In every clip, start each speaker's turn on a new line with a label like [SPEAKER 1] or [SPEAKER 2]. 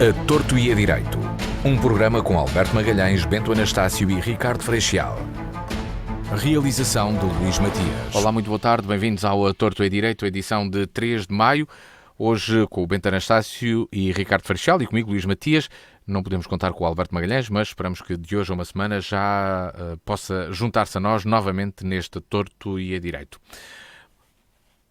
[SPEAKER 1] A Torto e a Direito, um programa com Alberto Magalhães, Bento Anastácio e Ricardo Freixal. Realização de Luís Matias.
[SPEAKER 2] Olá, muito boa tarde, bem-vindos ao A Torto e a Direito, edição de 3 de maio. Hoje com o Bento Anastácio e Ricardo Freixal e comigo, Luís Matias. Não podemos contar com o Alberto Magalhães, mas esperamos que de hoje a uma semana já possa juntar-se a nós novamente neste Torto e a Direito.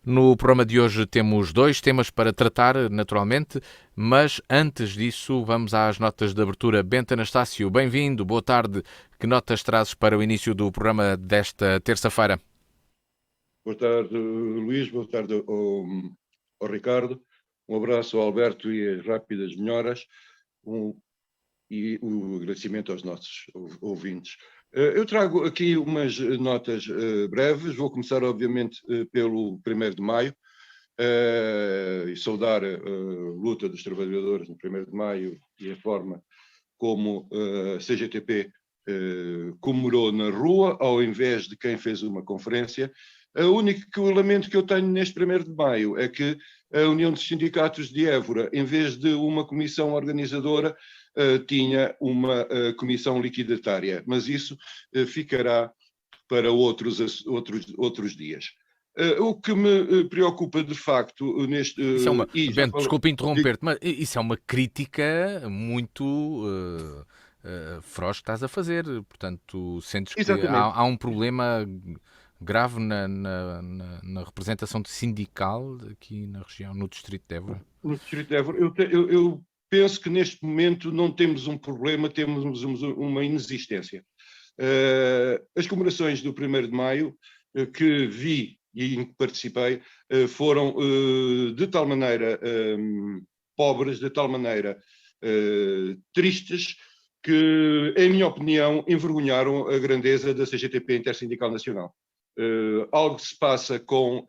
[SPEAKER 2] No programa de hoje temos 2 temas para tratar, naturalmente, mas antes disso vamos às notas de abertura. Bento Anastácio, bem-vindo, boa tarde. Que notas trazes para o início do programa desta terça-feira?
[SPEAKER 3] Boa tarde, Luís, boa tarde ao Ricardo. Um abraço ao Alberto e as rápidas melhoras e o agradecimento aos nossos ouvintes. Eu trago aqui umas notas breves. Vou começar, obviamente, pelo 1º de maio e saudar a luta dos trabalhadores no 1º de maio e a forma como a CGTP comemorou na rua, ao invés de quem fez uma conferência. O único elemento que eu tenho neste 1º de maio é que a União dos Sindicatos de Évora, em vez de uma comissão organizadora, tinha uma comissão liquidatária, mas isso ficará para outros dias. O que me preocupa de facto neste...
[SPEAKER 2] Bento, desculpa interromper-te, mas isso é uma crítica muito feroz que estás a fazer, portanto, sentes que há um problema grave na representação sindical aqui na região, no Distrito de Évora?
[SPEAKER 3] No Distrito de Évora, eu penso que neste momento não temos um problema, temos uma inexistência. As comemorações do 1º de maio que vi e em que participei foram de tal maneira pobres, de tal maneira tristes, que, em minha opinião, envergonharam a grandeza da CGTP Intersindical Nacional. Algo se passa com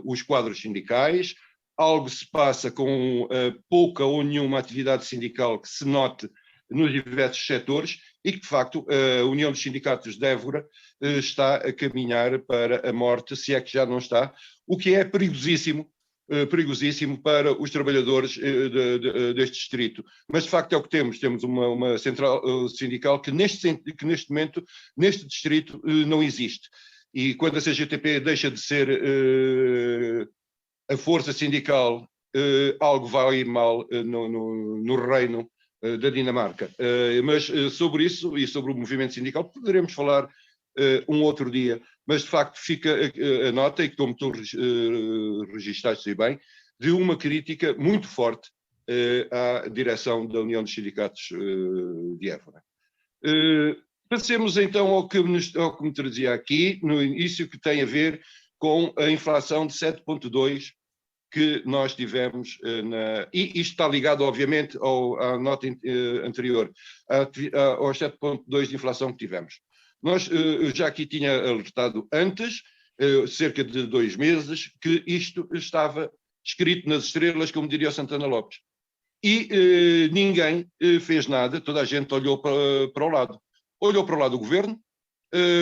[SPEAKER 3] os quadros sindicais, algo se passa com pouca ou nenhuma atividade sindical que se note nos diversos setores e que, de facto, a União dos Sindicatos de Évora está a caminhar para a morte, se é que já não está, o que é perigosíssimo para os trabalhadores deste distrito. Mas, de facto, é o que temos. Temos uma central sindical que neste momento, neste distrito, não existe. E quando a CGTP deixa de ser a força sindical, algo vai ir mal no reino da Dinamarca. Mas sobre isso e sobre o movimento sindical poderemos falar um outro dia. Mas, de facto, fica a nota, e que como tu registaste bem, de uma crítica muito forte à direção da União dos Sindicatos de Évora. Passemos então ao que me trazia aqui, no início, que tem a ver com a inflação de 7,2% que nós tivemos, e isto está ligado, obviamente, à nota anterior, aos 7,2% de inflação que tivemos. Nós já aqui tinha alertado antes, cerca de 2 meses, que isto estava escrito nas estrelas, como diria o Santana Lopes. E ninguém fez nada, toda a gente olhou para o lado. Olhou para o lado do governo,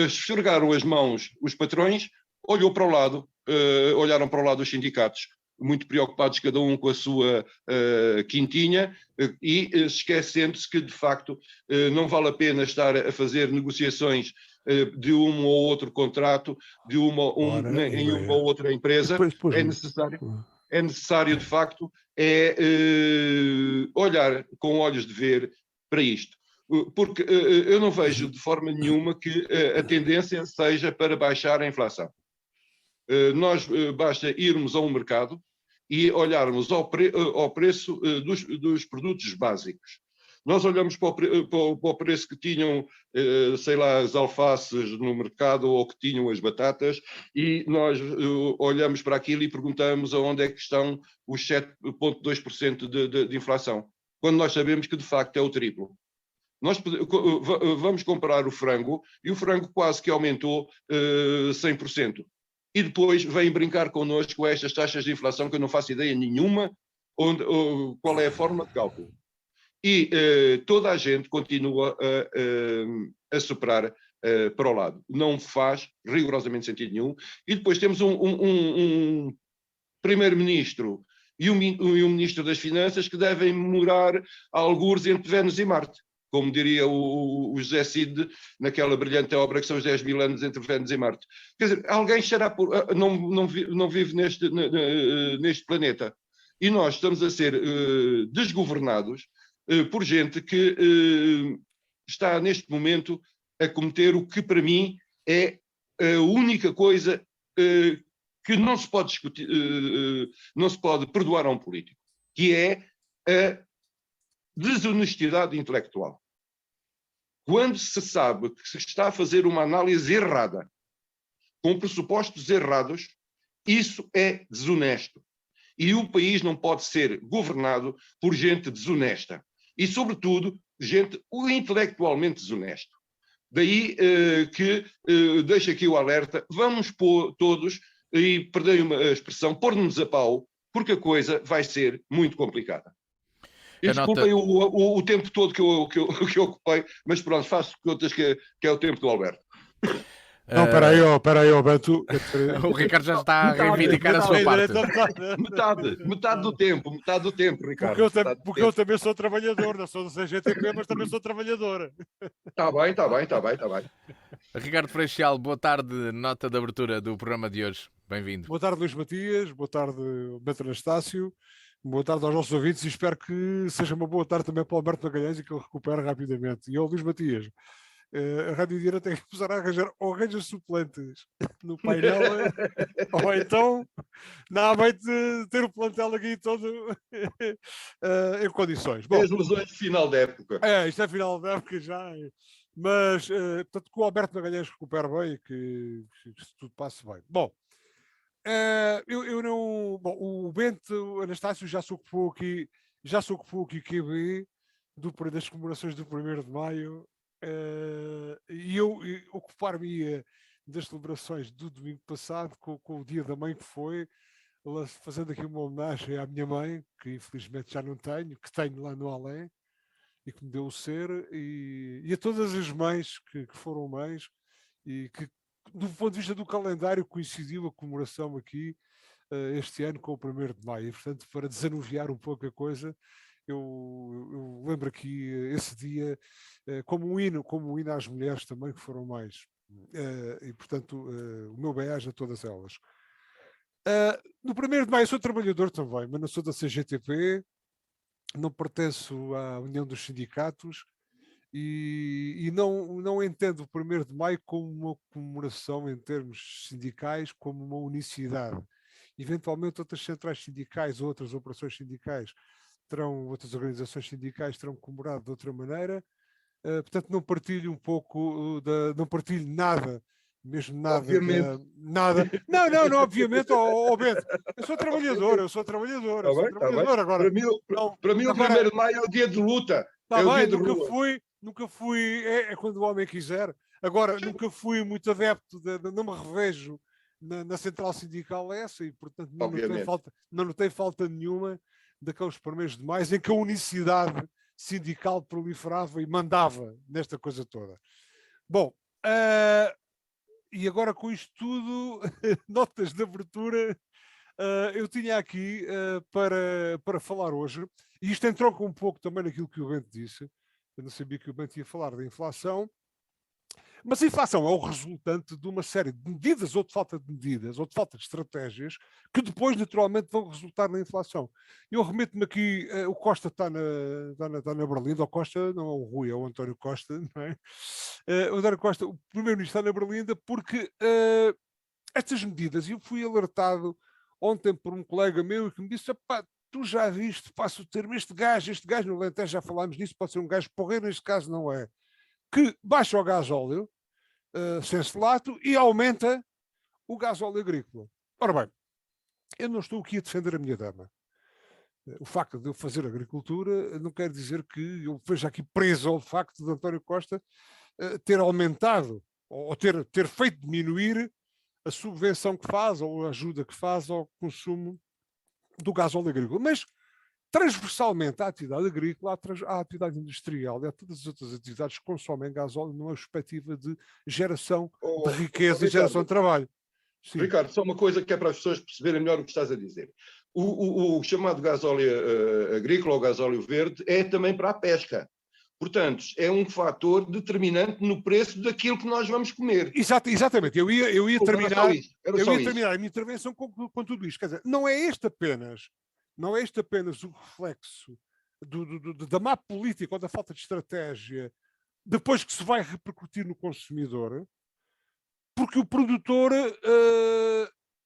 [SPEAKER 3] esfregaram as mãos os patrões, olharam para o lado dos sindicatos, muito preocupados cada um com a sua quintinha, e esquecendo-se que, de facto, não vale a pena estar a fazer negociações de um ou outro contrato, em uma ou outra empresa. É necessário, de facto, olhar com olhos de ver para isto. Porque eu não vejo de forma nenhuma que a tendência seja para baixar a inflação. Nós basta irmos a um mercado e olharmos ao preço dos produtos básicos. Nós olhamos para o preço que tinham, sei lá, as alfaces no mercado ou que tinham as batatas, e nós olhamos para aquilo e perguntamos aonde é que estão os 7,2% de inflação, quando nós sabemos que de facto é o triplo. Nós vamos comprar o frango e o frango quase que aumentou 100%. E depois vêm brincar connosco estas taxas de inflação que eu não faço ideia nenhuma qual é a forma de cálculo. E toda a gente continua a soprar para o lado. Não faz rigorosamente sentido nenhum. E depois temos um primeiro-ministro e um Ministro das Finanças que devem morar algures entre Vênus e Marte, como diria o José Cid naquela brilhante obra que são os 10 mil anos entre Vênus e Marte. Quer dizer, alguém estará não vive neste planeta. E nós estamos a ser desgovernados por gente que está neste momento a cometer o que para mim é a única coisa que não se pode discutir, não se pode perdoar a um político, que é a desonestidade intelectual. Quando se sabe que se está a fazer uma análise errada, com pressupostos errados, isso é desonesto. E o país não pode ser governado por gente desonesta. E, sobretudo, gente intelectualmente desonesta. Daí que deixo aqui o alerta, vamos todos, e perdoem uma expressão, pôr-nos a pau, porque a coisa vai ser muito complicada. E desculpem o tempo todo que eu ocupei, mas pronto, faço contas que é o tempo do Alberto.
[SPEAKER 4] Não, espera aí, Beto.
[SPEAKER 2] O Ricardo já está a reivindicar a sua parte.
[SPEAKER 3] Metade do tempo, Ricardo.
[SPEAKER 4] Porque eu também sou trabalhador, não sou do CGTP, mas também sou trabalhador.
[SPEAKER 3] Está bem.
[SPEAKER 2] Ricardo Freixal, boa tarde, nota de abertura do programa de hoje. Bem-vindo.
[SPEAKER 4] Boa tarde, Luís Matias, boa tarde, Beto Anastácio, boa tarde aos nossos ouvintes e espero que seja uma boa tarde também para o Alberto Magalhães e que ele recupere rapidamente. E ao Luís Matias, a Rádio Direita tem que começar a arranjar ou arranjas suplentes no painel ou então não vai ter o plantel aqui todo em condições. Bom,
[SPEAKER 3] as lesões de final da época.
[SPEAKER 4] Isto é final da época já. Mas, portanto, que o Alberto Magalhães recupere bem e que tudo passe bem. Bom, eu não... Bom, o Bento Anastácio já se ocupou aqui o QB das comemorações do 1º de Maio e eu ocupar-me das celebrações do domingo passado com o Dia da Mãe que foi, fazendo aqui uma homenagem à minha mãe, que infelizmente já não tenho, que tenho lá no além, e que me deu o ser, e a todas as mães que foram mães, e que, do ponto de vista do calendário, coincidiu a comemoração aqui este ano com o 1º de Maio. E, portanto, para desanuviar um pouco a coisa, eu lembro aqui esse dia como um hino às mulheres também que foram mães. E, portanto, o meu bem-aja a todas elas. No 1º de Maio eu sou trabalhador também, mas não sou da CGTP, não pertenço à União dos Sindicatos e não entendo o 1º de Maio como uma comemoração em termos sindicais, como uma unicidade. Eventualmente outras centrais sindicais, outras operações sindicais, outras organizações sindicais terão comemorado de outra maneira. Portanto, não partilho não partilho nada, mesmo nada.
[SPEAKER 3] Obviamente.
[SPEAKER 4] Nada. Não, obviamente, Beto. Eu sou trabalhador. Agora,
[SPEAKER 3] para mim o 1º de Maio é o dia de luta.
[SPEAKER 4] Nunca fui, é quando o homem quiser. Agora, nunca fui muito adepto, não me revejo na central sindical essa e, portanto, não tem falta nenhuma daqueles 1º de Maio em que a unicidade sindical proliferava e mandava nesta coisa toda. Bom, e agora com isto tudo, notas de abertura, eu tinha aqui para falar hoje, e isto entronca um pouco também naquilo que o Bento disse. Eu não sabia que o Bento ia falar da inflação, mas a inflação é o resultante de uma série de medidas ou de falta de medidas ou de falta de estratégias que depois naturalmente vão resultar na inflação. Eu remeto-me aqui, o Costa está na Berlinda, o Costa não é o Rui, é o António Costa, não é? O António Costa, o primeiro-ministro, está na Berlinda porque estas medidas, eu fui alertado ontem por um colega meu que me disse, tu já viste, passo o termo, este gajo no Alentejo, já falámos nisso, pode ser um gajo porreiro, neste caso não é, que baixa o gasóleo sensilato e aumenta o gasóleo agrícola. Ora bem, eu não estou aqui a defender a minha dama. O facto de eu fazer agricultura não quer dizer que eu veja aqui preso ao facto de António Costa ter aumentado ou ter feito diminuir a subvenção que faz ou a ajuda que faz ao consumo do gasóleo agrícola. Mas transversalmente à atividade agrícola, à atividade industrial e a todas as outras atividades que consomem gasóleo numa perspectiva de geração de riqueza e geração de trabalho.
[SPEAKER 3] Sim. Ricardo, só uma coisa que é para as pessoas perceberem melhor o que estás a dizer. O chamado gasóleo agrícola ou gasóleo verde é também para a pesca. Portanto, é um fator determinante no preço daquilo que nós vamos comer.
[SPEAKER 4] Exatamente. Eu ia terminar a minha intervenção com tudo isto. Quer dizer, não é este apenas o reflexo da má política ou da falta de estratégia depois que se vai repercutir no consumidor, porque o produtor,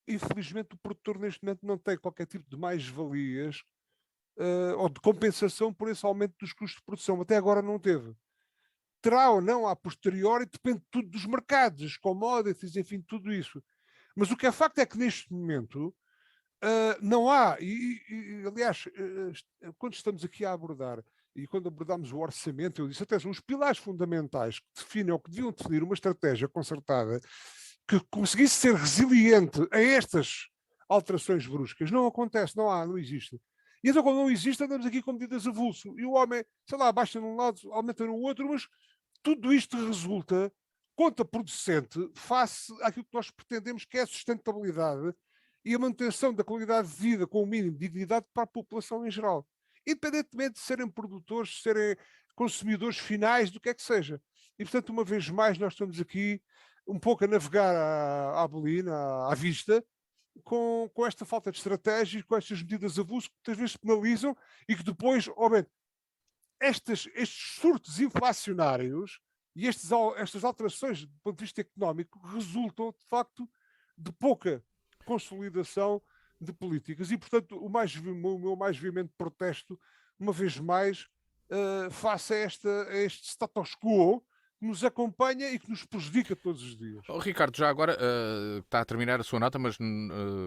[SPEAKER 4] infelizmente, o produtor neste momento não tem qualquer tipo de mais-valias ou de compensação por esse aumento dos custos de produção. Até agora não teve. Terá ou não a posteriori, depende tudo dos mercados, commodities, enfim, tudo isso. Mas o que é facto é que neste momento não há, aliás, quando estamos aqui a abordar, e quando abordámos o orçamento, eu disse até são os pilares fundamentais que definem ou que deviam definir uma estratégia concertada que conseguisse ser resiliente a estas alterações bruscas. Não acontece, não existe. E então, quando não existe, andamos aqui com medidas avulso. E o homem, sei lá, baixa num lado, aumenta no outro, mas tudo isto resulta contraproducente face àquilo que nós pretendemos, que é a sustentabilidade e a manutenção da qualidade de vida com o mínimo de dignidade para a população em geral. Independentemente de serem produtores, de serem consumidores finais, do que é que seja. E, portanto, uma vez mais, nós estamos aqui um pouco a navegar à bolina, à vista, com esta falta de estratégia, com estas medidas avulso que muitas vezes penalizam e que depois, estes surtos inflacionários e estas alterações do ponto de vista económico resultam, de facto, de pouca consolidação de políticas. E, portanto, o meu mais veemente protesto, uma vez mais, face a este status quo que nos acompanha e que nos prejudica todos os dias.
[SPEAKER 2] Ricardo, já agora está a terminar a sua nota, mas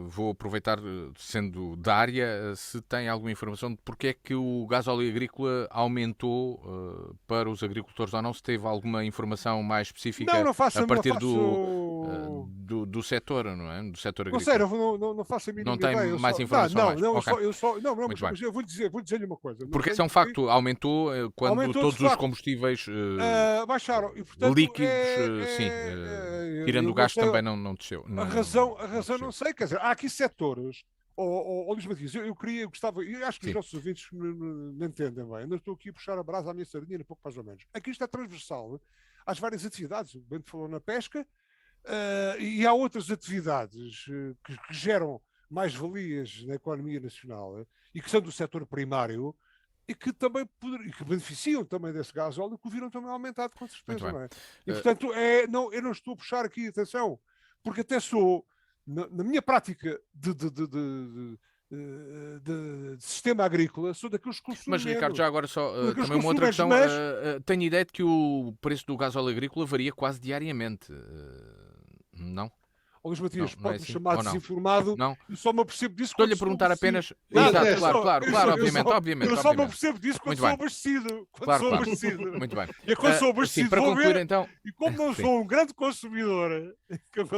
[SPEAKER 2] vou aproveitar, sendo da área, se tem alguma informação de porque é que o gasóleo agrícola aumentou para os agricultores ou não, se teve alguma informação mais específica a partir do setor, não é? Do setor agrícola.
[SPEAKER 4] Não faço a mínima
[SPEAKER 2] ideia. Não tem mais informação?
[SPEAKER 4] Mas eu vou-lhe uma coisa.
[SPEAKER 2] Porque esse é um facto, aumentou quando todos os combustíveis
[SPEAKER 4] baixaram. E, portanto,
[SPEAKER 2] líquidos, tirando o gás também não desceu.
[SPEAKER 4] A razão não sei, quer dizer, há aqui setores, Luís Matias, eu gostava, e acho que os nossos ouvintes me entendem bem, eu estou aqui a puxar a brasa à minha sardinha, pouco mais ou menos. Aqui isto é transversal às várias atividades, o Bento falou na pesca, e há outras atividades que geram mais-valias na economia nacional e que são do setor primário, e que também que beneficiam também desse gasóleo, que o viram também aumentado, com certeza. Não é? E, portanto, eu não estou a puxar aqui, atenção, porque até sou, na minha prática de sistema agrícola, sou daqueles que consumem.
[SPEAKER 2] Mas, Ricardo, já agora só também uma outra questão. Tenho ideia de que o preço do gasóleo agrícola varia quase diariamente. Não?
[SPEAKER 4] Luís Matias, pode-me chamar desinformado, eu só me apercebo disso.
[SPEAKER 2] Estou-lhe a perguntar apenas. Exato, claro, obviamente.
[SPEAKER 4] Eu só me apercebo disso quando sou abastecido.
[SPEAKER 2] Muito bem.
[SPEAKER 4] E quando sou abastecido,
[SPEAKER 2] para concluir, então.
[SPEAKER 4] E como não sou um grande consumidor.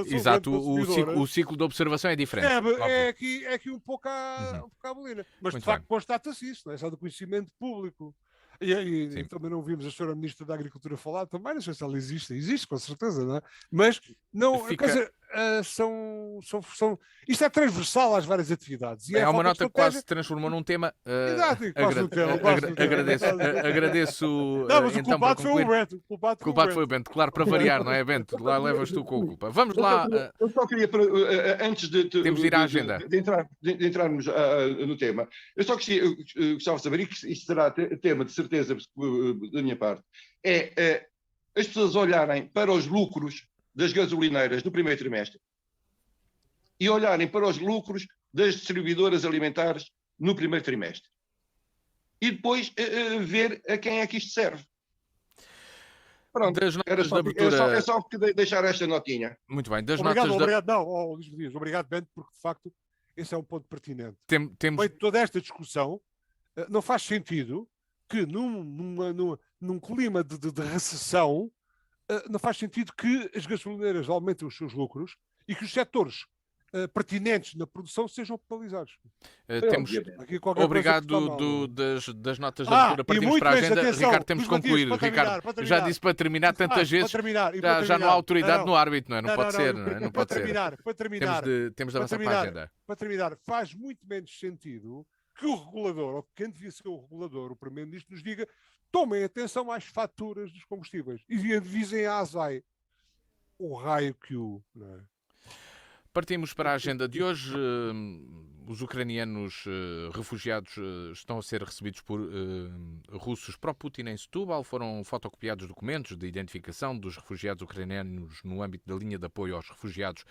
[SPEAKER 2] Exato, o ciclo de observação é diferente.
[SPEAKER 4] É aqui um pouco à bolina. Mas, de facto, constata-se isso, não é? Só do conhecimento público. E também não vimos a senhora Ministra da Agricultura falar também, não sei se ela existe com certeza, não é? Mas não, quer dizer, isto é transversal às várias atividades. E
[SPEAKER 2] há uma nota que quase se transformou num tema. Agradeço.
[SPEAKER 4] Não, mas o culpado foi o Bento.
[SPEAKER 2] O culpado foi o Bento, claro, para variar, não é, Bento? Lá levas tu com a culpa. Vamos lá.
[SPEAKER 3] Eu só queria, antes
[SPEAKER 2] temos de ir à agenda.
[SPEAKER 3] De entrarmos no tema, eu só gostava de saber, e que isto será tema de certeza da minha parte, as pessoas olharem para os lucros das gasolineiras no primeiro trimestre e olharem para os lucros das distribuidoras alimentares no primeiro trimestre. E depois ver a quem é que isto serve. Pronto, é só deixar esta notinha.
[SPEAKER 2] Muito bem.
[SPEAKER 4] Obrigado, Bento, porque de facto esse é um ponto pertinente.
[SPEAKER 2] Temos
[SPEAKER 4] toda esta discussão, não faz sentido que num clima de recessão não faz sentido que as gasolineiras aumentem os seus lucros e que os setores pertinentes na produção sejam penalizados.
[SPEAKER 2] Obrigado das notas da abertura. Partimos para a agenda.
[SPEAKER 4] Atenção,
[SPEAKER 2] Ricardo, temos que concluir. Ricardo, já disse para terminar tantas vezes. Já não há autoridade no árbitro, não é? Não pode ser. Não pode ser.
[SPEAKER 4] Para terminar,
[SPEAKER 2] temos de avançar para a agenda.
[SPEAKER 4] Para terminar, faz muito menos sentido que o regulador, ou quem devia ser o regulador, o Primeiro-Ministro, nos diga: tomem atenção às faturas dos combustíveis e avisem a ASAI. O raio que o... Não é?
[SPEAKER 2] Partimos para a agenda de hoje. Os ucranianos refugiados estão a ser recebidos por russos pró-Putin em Setúbal. Foram fotocopiados documentos de identificação dos refugiados ucranianos no âmbito da linha de apoio aos refugiados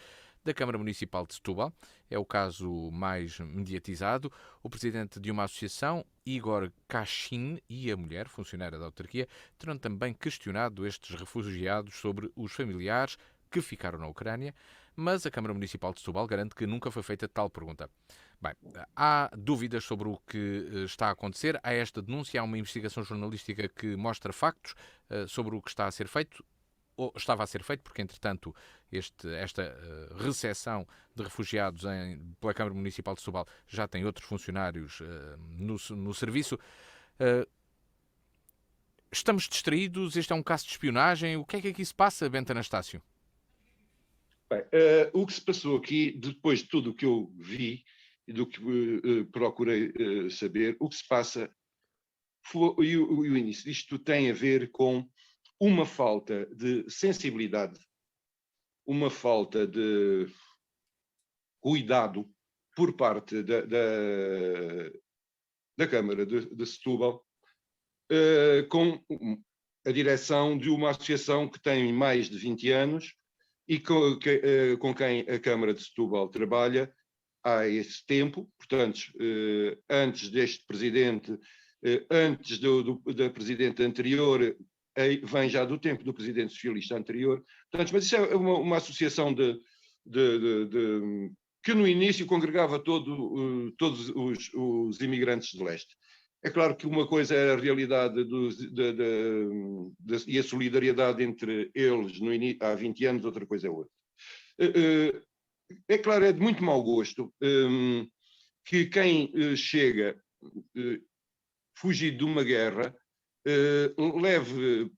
[SPEAKER 2] da Câmara Municipal de Setúbal. É o caso mais mediatizado. O presidente de uma associação, Igor Kashin, e a mulher, funcionária da autarquia, terão também questionado estes refugiados sobre os familiares que ficaram na Ucrânia, mas a Câmara Municipal de Setúbal garante que nunca foi feita tal pergunta. Bem, há dúvidas sobre o que está a acontecer. Há esta denúncia, há uma investigação jornalística que mostra factos sobre o que está a ser feito, ou estava a ser feito, porque, entretanto, esta recepção de refugiados pela Câmara Municipal de Setúbal já tem outros funcionários no serviço. Estamos distraídos? Este é um caso de espionagem? O que é que aqui se passa, Bento Anastácio?
[SPEAKER 3] Bem, o que se passou aqui, depois de tudo o que eu vi e do que procurei saber, o que se passa e o início disto tem a ver com uma falta de sensibilidade, uma falta de cuidado por parte da Câmara de Setúbal, com a direção de uma associação que tem mais de 20 anos e com quem a Câmara de Setúbal trabalha há esse tempo. Portanto, antes deste presidente, antes da presidente anterior, vem já do tempo do presidente socialista anterior. Portanto, mas isso é uma associação que no início congregava todos os imigrantes de leste. É claro que uma coisa é a realidade e a solidariedade entre eles há 20 anos, outra coisa é outra. É claro, é de muito mau gosto que quem chega fugido de uma guerra leve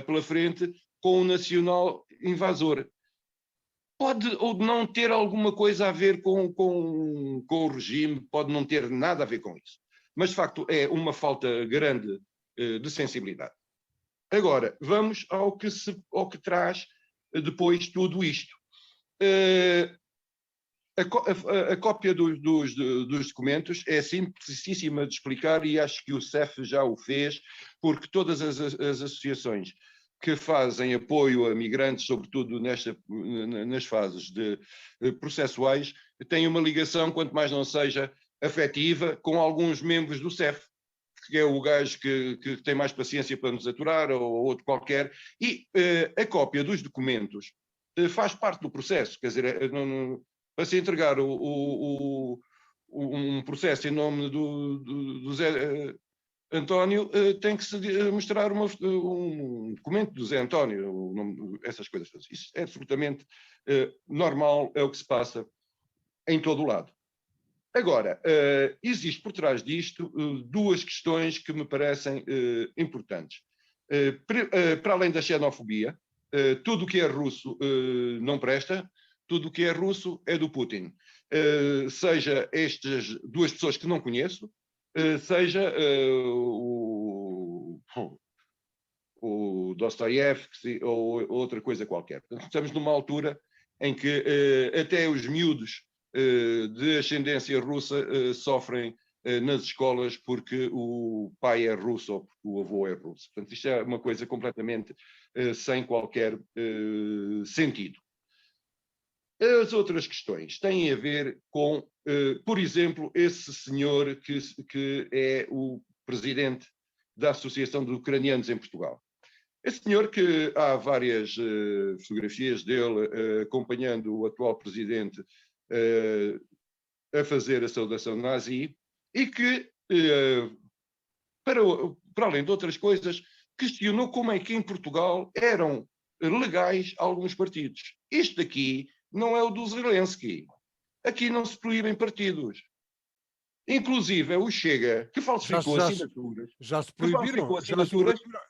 [SPEAKER 3] pela frente com um nacional invasor. Pode ou não ter alguma coisa a ver com o regime, pode não ter nada a ver com isso. Mas, de facto, é uma falta grande de sensibilidade. Agora, vamos ao que traz depois tudo isto. A cópia dos documentos é simplicíssima de explicar e acho que o CEF já o fez, porque todas as associações que fazem apoio a migrantes, sobretudo nas fases processuais, têm uma ligação, quanto mais não seja afetiva, com alguns membros do CEF, que é o gajo que tem mais paciência para nos aturar, ou outro qualquer, e a cópia dos documentos faz parte do processo. Quer dizer, para se entregar um processo em nome do Zé António, tem que se mostrar um documento do Zé António, essas coisas. Isso é absolutamente normal, é o que se passa em todo o lado. Agora, existe por trás disto duas questões que me parecem importantes. Para além da xenofobia, tudo o que é russo não presta, tudo o que é russo é do Putin. Seja estas duas pessoas que não conheço, seja o Dostoiévski ou outra coisa qualquer. Estamos numa altura em que até os miúdos de ascendência russa sofrem nas escolas porque o pai é russo ou porque o avô é russo. Portanto, isto é uma coisa completamente sem qualquer sentido. As outras questões têm a ver com, por exemplo, esse senhor que é o presidente da Associação de Ucranianos em Portugal. Esse senhor que há várias fotografias dele acompanhando o atual presidente a fazer a saudação nazi e que, para além de outras coisas, questionou como é que em Portugal eram legais alguns partidos. Este aqui não é o do Zelensky. aqui não se proíbem partidos. Inclusive, o Chega, que falsificou assinaturas.
[SPEAKER 4] Já se proibiram.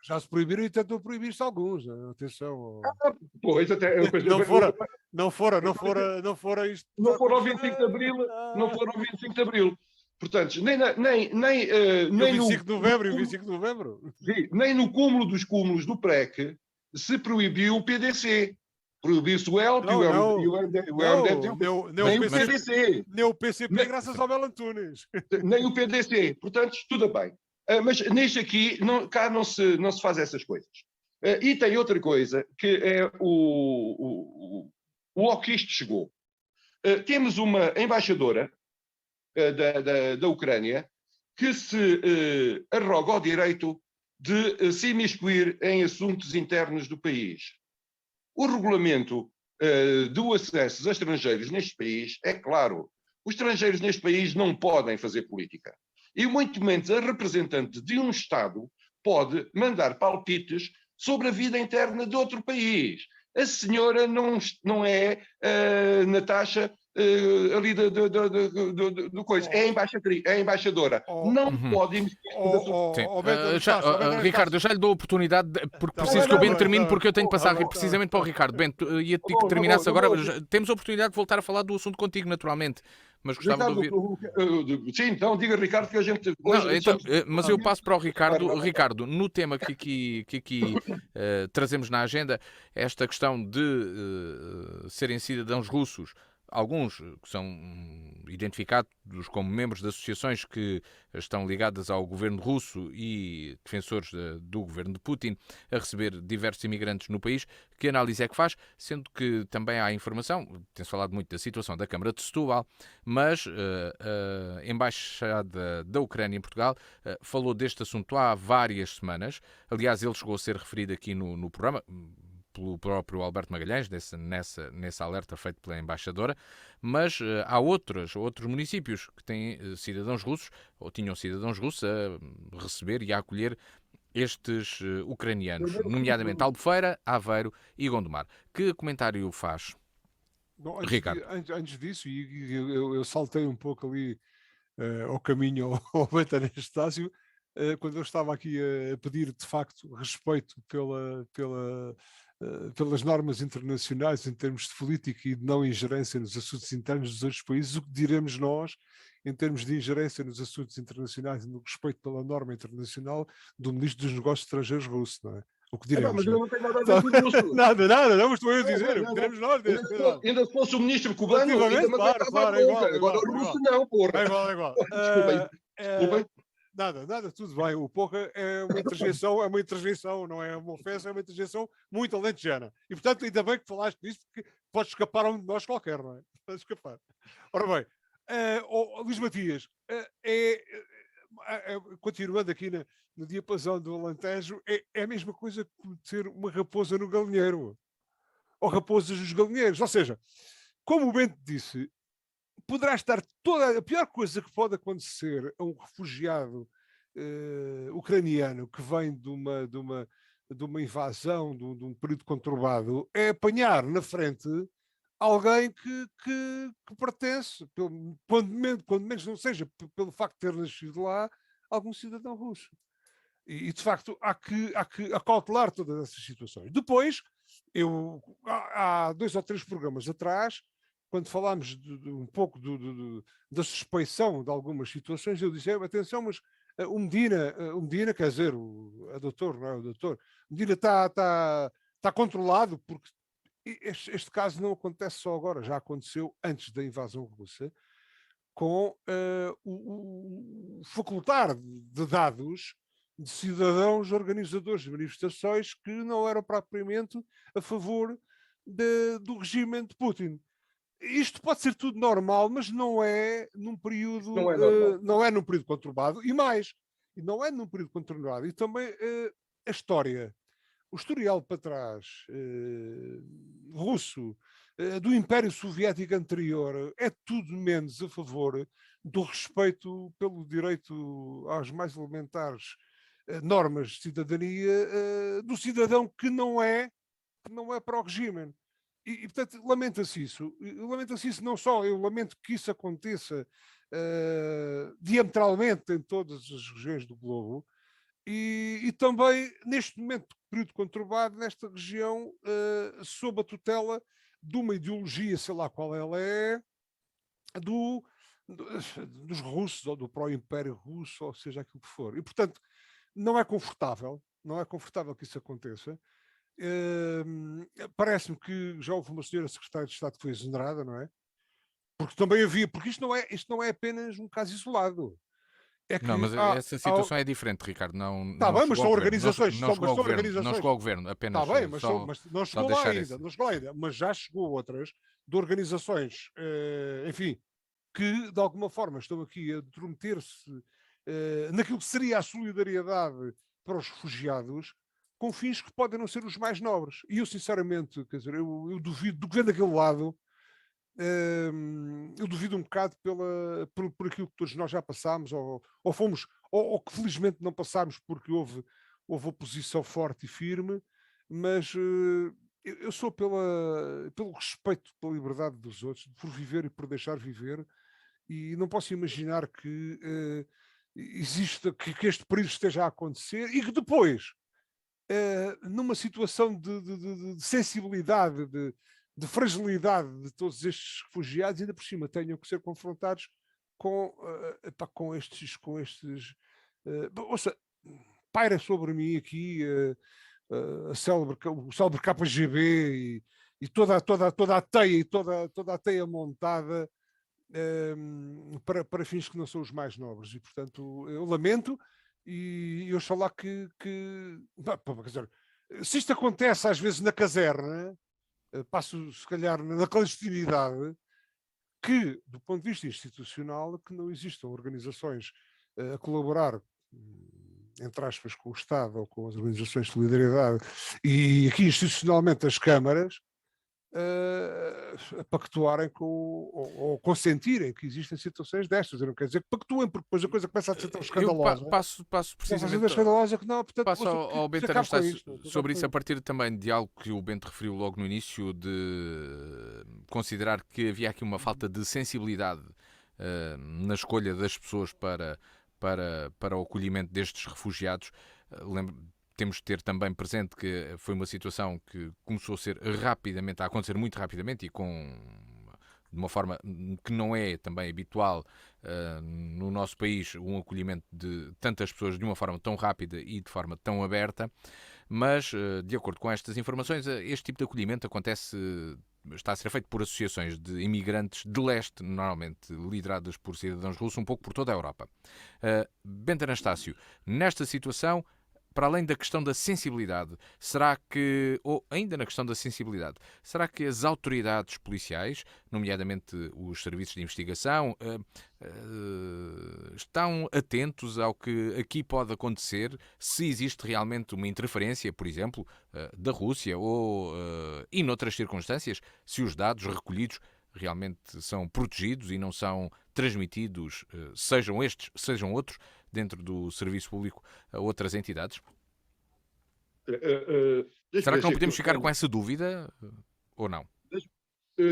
[SPEAKER 4] Já se proibiram e tentou proibir-se alguns. Atenção.
[SPEAKER 3] Pois, até...
[SPEAKER 4] Não fora isto.
[SPEAKER 3] Não foram ao 25 de Abril. Não foram ao 25 de Abril. Portanto, nem no
[SPEAKER 4] 25 de novembro.
[SPEAKER 3] Sim, nem no cúmulo dos cúmulos do PREC se proibiu o PDC. Proibiu-se o ELP e o MDT. Nem o PDC.
[SPEAKER 4] Nem o PCP, graças ao Belo Antunes.
[SPEAKER 3] Nem o PDC. Portanto, tudo bem. Mas neste aqui, cá não se faz essas coisas. E tem outra coisa, que é ao que isto chegou. Temos uma embaixadora da Ucrânia que se arroga ao direito de se imiscuir em assuntos internos do país. O regulamento do acesso a estrangeiros neste país é claro. Os estrangeiros neste país não podem fazer política. E muito menos a representante de um Estado pode mandar palpites sobre a vida interna de outro país. A senhora não é Natasha ali do coisa. É a embaixadora. Não pode...
[SPEAKER 2] Ricardo, eu já lhe dou a oportunidade, porque preciso que o Bento termine, porque eu tenho que passar precisamente para o Ricardo. Bento, ia pedir que terminasse agora. Temos a oportunidade de voltar a falar do assunto contigo, naturalmente. Mas gostava
[SPEAKER 3] Ricardo, de ouvir. Sim, então diga, Ricardo, que a gente...
[SPEAKER 2] mas eu passo para o Ricardo. Ricardo, no tema que aqui trazemos na agenda, esta questão de serem cidadãos russos, alguns que são identificados como membros de associações que estão ligadas ao governo russo e defensores do governo de Putin, a receber diversos imigrantes no país. Que análise é que faz? Sendo que também há informação, tem-se falado muito da situação da Câmara de Setúbal, mas a Embaixada da Ucrânia em Portugal falou deste assunto há várias semanas. Aliás, ele chegou a ser referido aqui no programa, pelo próprio Alberto Magalhães, nesse alerta feito pela embaixadora, mas há outros municípios que têm cidadãos russos, ou tinham cidadãos russos a receber e a acolher estes ucranianos, nomeadamente Albufeira, Aveiro e Gondomar. Que comentário faz, Ricardo?
[SPEAKER 4] Antes disso, e eu saltei um pouco ali ao caminho ao Bento Anastácio, quando eu estava aqui a pedir, de facto, respeito pelas normas internacionais em termos de política e de não ingerência nos assuntos internos dos outros países, o que diremos nós em termos de ingerência nos assuntos internacionais e no respeito pela norma internacional do Ministro dos Negócios Estrangeiros russo, não é? O que diremos?
[SPEAKER 3] Mas eu não tenho nada a ver com isso.
[SPEAKER 4] Nada, não, mas estou eu a dizer, o que diremos nós?
[SPEAKER 3] Ainda se fosse o Ministro cubano,
[SPEAKER 4] claro, é igual.
[SPEAKER 3] Agora o russo não, porra.
[SPEAKER 4] É igual.
[SPEAKER 3] Desculpem.
[SPEAKER 4] Nada, tudo bem. O porra é uma interjeição, não é uma ofensa, é uma interjeição muito alentejana. E, portanto, ainda bem que falaste disso, porque pode escapar a um de nós qualquer, não é? Pode escapar. Ora bem, Luís Matias, continuando aqui no diapasão do Alentejo, é a mesma coisa que meter uma raposa no galinheiro. Ou raposas nos galinheiros. Ou seja, como o Bento disse, poderá estar toda a pior coisa que pode acontecer a um refugiado ucraniano que vem de uma invasão, de um período conturbado, é apanhar na frente alguém que pertence, quando menos não seja pelo facto de ter nascido lá, algum cidadão russo. E de facto há que acautelar todas essas situações. Depois, há 2 ou 3 programas atrás, quando falámos um pouco da suspeição de algumas situações, eu disse, atenção, mas o Medina, quer dizer, a doutor, não é o doutor, o Medina está controlado, porque este caso não acontece só agora, já aconteceu antes da invasão russa, com o facultar de dados de cidadãos organizadores de manifestações que não eram propriamente a favor do regime de Putin. Isto pode ser tudo normal, mas não é num período não é num período conturbado, e mais, não é num período conturbado. E também a história, o historial para trás russo, do Império Soviético anterior, é tudo menos a favor do respeito pelo direito às mais elementares normas de cidadania do cidadão que não é para o regime. portanto, lamenta-se isso. Lamenta-se isso não só, eu lamento que isso aconteça diametralmente em todas as regiões do globo, e também, neste momento, período conturbado, nesta região, sob a tutela de uma ideologia, sei lá qual ela é, dos russos, ou do pró-império russo, ou seja, aquilo que for. E, portanto, não é confortável que isso aconteça. Parece-me que já houve uma senhora secretária de Estado que foi exonerada, não é? Porque também havia, porque isto não é apenas um caso isolado. É
[SPEAKER 2] Não,
[SPEAKER 4] que
[SPEAKER 2] mas essa situação é diferente, Ricardo.
[SPEAKER 4] Está
[SPEAKER 2] Não
[SPEAKER 4] bem, mas
[SPEAKER 2] chegou
[SPEAKER 4] são
[SPEAKER 2] ao governo.
[SPEAKER 4] organizações,
[SPEAKER 2] Não chegou ao
[SPEAKER 4] são
[SPEAKER 2] governo. Não
[SPEAKER 4] organizações.
[SPEAKER 2] chegou ao governo. Apenas
[SPEAKER 4] Está bem, mas
[SPEAKER 2] só,
[SPEAKER 4] não
[SPEAKER 2] só
[SPEAKER 4] chegou lá
[SPEAKER 2] deixar
[SPEAKER 4] ainda,
[SPEAKER 2] esse.
[SPEAKER 4] não chegou lá ainda, mas já chegou outras de organizações, enfim, que de alguma forma estão aqui a intrometer-se naquilo que seria a solidariedade para os refugiados, com fins que podem não ser os mais nobres. E eu, sinceramente, quer dizer, eu duvido do que vem daquele lado. Eu duvido um bocado por aquilo que todos nós já passámos, ou fomos, ou que felizmente não passámos porque houve oposição forte e firme, mas eu sou pelo respeito pela liberdade dos outros, por viver e por deixar viver, e não posso imaginar que exista, que este período esteja a acontecer e que depois, numa situação de sensibilidade, de fragilidade de todos estes refugiados, ainda por cima tenham que ser confrontados com estes. Ouça, paira sobre mim aqui o célebre KGB e toda a teia e toda a teia montada para fins que não são os mais nobres. E, portanto, eu lamento e eu oxalá quer dizer, se isto acontece às vezes na caserna, passo se calhar na clandestinidade, que do ponto de vista institucional que não existam organizações a colaborar, entre aspas, com o Estado ou com as organizações de solidariedade, e aqui institucionalmente as câmaras, a pactuarem ou consentirem que existem situações destas. Eu não quero dizer que pactuem, porque depois a coisa começa a ser tão escandalosa.
[SPEAKER 2] Passo precisamente passo ao Bento
[SPEAKER 4] Anastácio
[SPEAKER 2] sobre isso, a partir também de algo que o Bento referiu logo no início, de considerar que havia aqui uma falta de sensibilidade na escolha das pessoas para o acolhimento destes refugiados. Temos de ter também presente que foi uma situação que começou a acontecer muito rapidamente e de uma forma que não é também habitual no nosso país, um acolhimento de tantas pessoas de uma forma tão rápida e de forma tão aberta, mas de acordo com estas informações, este tipo de acolhimento está a ser feito por associações de imigrantes de leste, normalmente lideradas por cidadãos russos, um pouco por toda a Europa. Bento Anastácio, nesta situação, para além da questão da sensibilidade, ainda na questão da sensibilidade, será que as autoridades policiais, nomeadamente os serviços de investigação, estão atentos ao que aqui pode acontecer, se existe realmente uma interferência, por exemplo, da Rússia e noutras circunstâncias, se os dados recolhidos realmente são protegidos e não são transmitidos, sejam estes, sejam outros, dentro do serviço público a outras entidades? Será que não podemos ficar com essa dúvida ou não?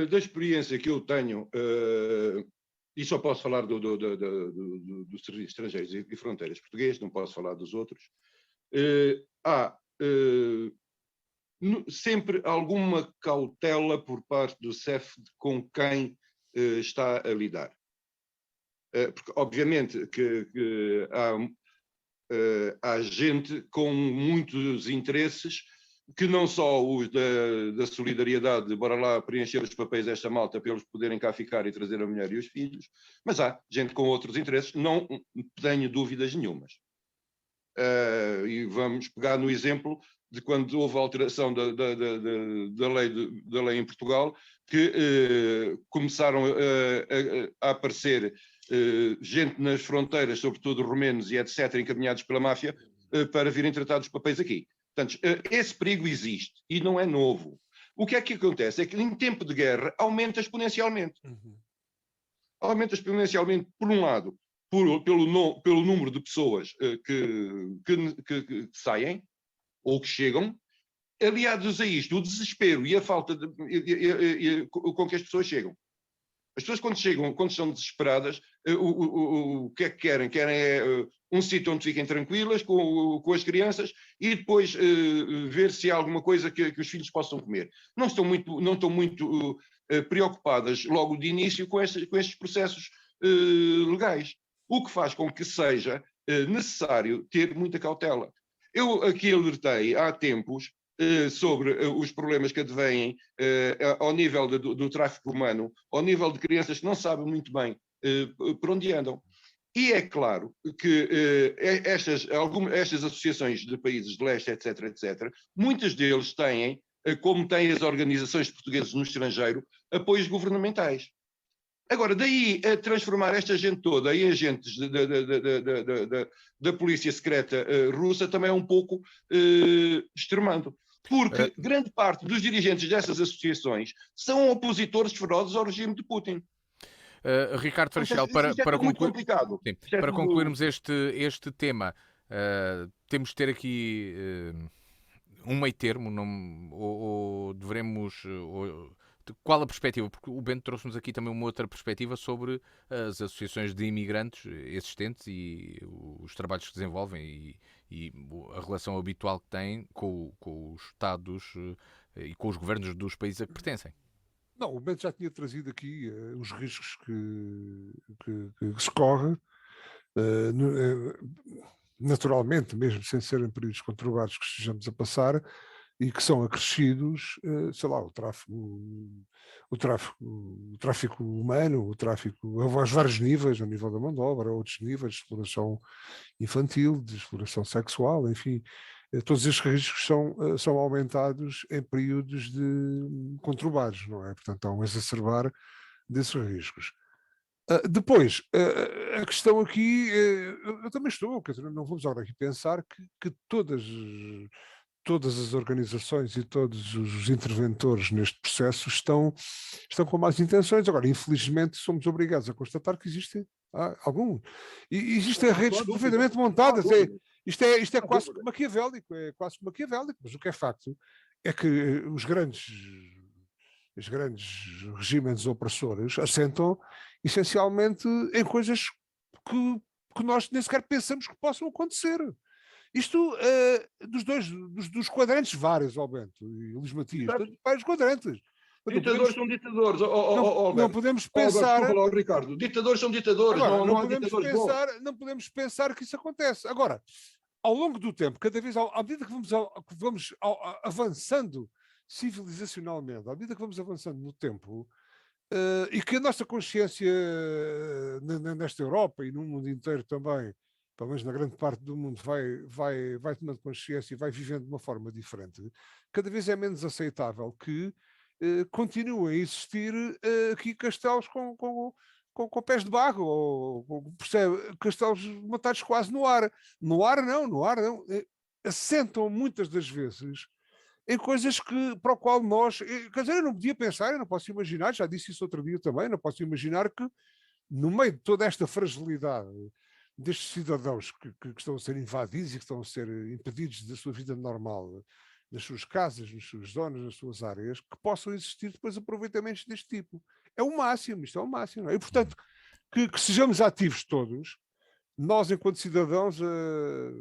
[SPEAKER 3] Da experiência que eu tenho, e só posso falar do Serviço de Estrangeiros e Fronteiras Português, não posso falar dos outros, há sempre alguma cautela por parte do CEF com quem está a lidar. Porque, obviamente, que há gente com muitos interesses, que não só os da solidariedade, bora lá preencher os papéis desta malta para eles poderem cá ficar e trazer a mulher e os filhos, mas há gente com outros interesses, não tenho dúvidas nenhumas. E vamos pegar no exemplo de quando houve a alteração da lei em Portugal, que começaram a aparecer gente nas fronteiras, sobretudo romenos e etc., encaminhados pela máfia, para virem tratar dos papéis aqui. Portanto, esse perigo existe e não é novo. O que é que acontece? É que em tempo de guerra aumenta exponencialmente. Aumenta exponencialmente, por um lado, pelo número de pessoas que saem ou que chegam, aliados a isto, o desespero e a falta com que as pessoas chegam. As pessoas quando estão desesperadas, o que é que querem? Querem um sítio onde fiquem tranquilas com as crianças e depois ver se há alguma coisa que os filhos possam comer. Não estão muito preocupadas logo de início com estes processos legais, o que faz com que seja necessário ter muita cautela. Eu aqui alertei há tempos sobre os problemas que advêm ao nível do tráfico humano, ao nível de crianças que não sabem muito bem por onde andam. E é claro que estas associações de países de leste, etc., muitos deles têm, como têm as organizações portuguesas no estrangeiro, apoios governamentais. Agora, daí a transformar esta gente toda em agentes da polícia secreta russa também é um pouco extremando. Porque grande parte dos dirigentes dessas associações são opositores ferozes ao regime de Putin.
[SPEAKER 2] Ricardo Freixiel, para concluirmos este tema, temos de ter aqui um meio termo, ou devemos... Qual a perspectiva? Porque o Bento trouxe-nos aqui também uma outra perspectiva sobre as associações de imigrantes existentes e os trabalhos que desenvolvem e a relação habitual que têm com os Estados e com os governos dos países a que pertencem.
[SPEAKER 4] Não, o Bento já tinha trazido aqui os riscos que se corre, naturalmente, mesmo sem serem períodos conturbados que estejamos a passar, e que são acrescidos, sei lá, o tráfico humano, o tráfico aos vários níveis, a nível da mão de obra, a outros níveis de exploração infantil, de exploração sexual, enfim, todos estes riscos são aumentados em períodos conturbados, não é? Portanto, há um exacerbar desses riscos. Depois, a questão aqui, eu também estou, quer dizer, não vamos agora aqui pensar que todas as organizações e todos os interventores neste processo estão com más intenções. Agora, infelizmente, somos obrigados a constatar que existem alguns. E existem redes perfeitamente montadas. Isto é quase maquiavélico, mas o que é facto é que os grandes regimes opressores assentam essencialmente em coisas que nós nem sequer pensamos que possam acontecer. Isto dos quadrantes vários, Bento e Luís Matias, vários quadrantes.
[SPEAKER 3] Ditadores são ditadores.
[SPEAKER 4] Não podemos pensar.
[SPEAKER 3] Desculpa, Ricardo. Ditadores são ditadores.
[SPEAKER 4] Agora,
[SPEAKER 3] não há ditadores bons.
[SPEAKER 4] Não podemos pensar que isso acontece. Agora, ao longo do tempo, cada vez, à medida que vamos avançando civilizacionalmente, à medida que vamos avançando no tempo, e que a nossa consciência nesta Europa e no mundo inteiro também, pelo menos na grande parte do mundo, vai tomando consciência e vai vivendo de uma forma diferente, cada vez é menos aceitável que continuem a existir aqui castelos com pés de barro, ou castelos montados quase no ar. No ar não. Assentam muitas das vezes em coisas para o qual nós... Quer dizer, eu não podia pensar, eu não posso imaginar, já disse isso outro dia também, não posso imaginar que no meio de toda esta fragilidade destes cidadãos que estão a ser invadidos e que estão a ser impedidos da sua vida normal, nas suas casas, nas suas zonas, nas suas áreas, que possam existir depois aproveitamentos deste tipo. É o máximo, isto é o máximo. Não é? E, portanto, que sejamos ativos todos, nós, enquanto cidadãos,